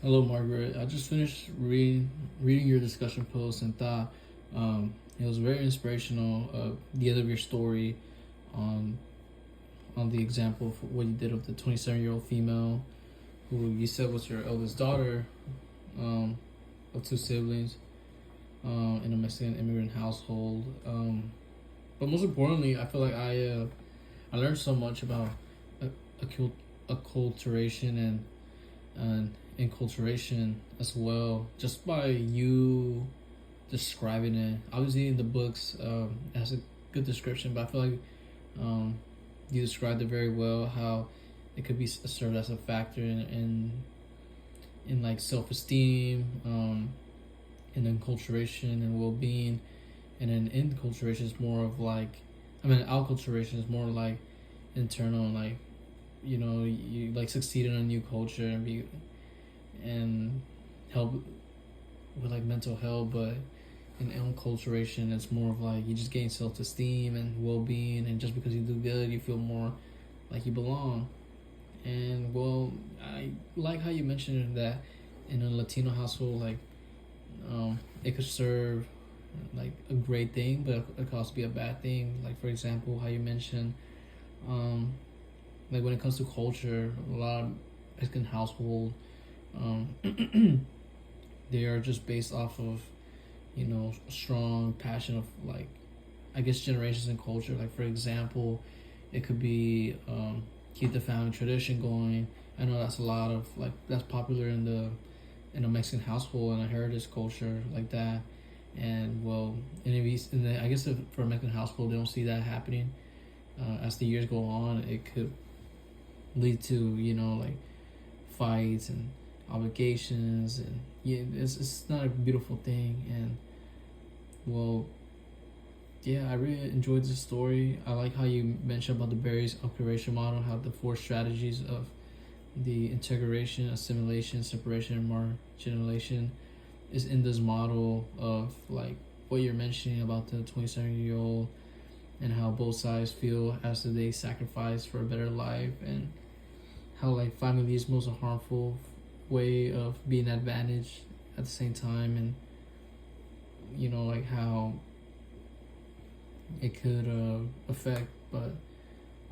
Hello, Margaret. I just finished reading your discussion post and thought it was very inspirational. The end of your story on the example of what you did of the 27-year-old female who you said was your eldest daughter of two siblings in a Mexican immigrant household. But most importantly, I feel like I learned so much about acculturation and enculturation as well, just by you describing it. Obviously, in the books, it has a good description, but I feel like you described it very well. How it could be served as a factor in like self-esteem, in enculturation and well-being, and then enculturation is more of like, acculturation is more like internal, like you like succeed in a new culture and help with like mental health, but in enculturation it's more of like you just gain self-esteem and well-being, and just because you do good you feel more like you belong. And well, I like how you mentioned that in a Latino household, like it could serve like a great thing, but it could also be a bad thing. Like for example, how you mentioned um, like when it comes to culture, a lot of Mexican household, they are just based off of strong passion of like, I guess, generations and culture. Like for example, it could be keep the family tradition going. I know that's a lot of like that's popular in a Mexican household and a heritage culture like that. And well, I guess if, for a Mexican household, they don't see that happening. As the years go on, it could lead to like fights and obligations, and yeah, it's not a beautiful thing. And well, yeah, I really enjoyed the story. I like how you mentioned about the Berry's operation model, how the four strategies of the integration, assimilation, separation, and marginalization is in this model of like what you're mentioning about the 27-year-old, and how both sides feel as they sacrifice for a better life, and how like family is most harmful way of being advantaged at the same time. And like how it could affect. But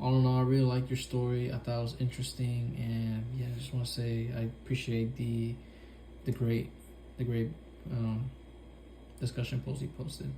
all in all, I really like your story. I thought it was interesting, and yeah, I just want to say I appreciate the great discussion post you posted.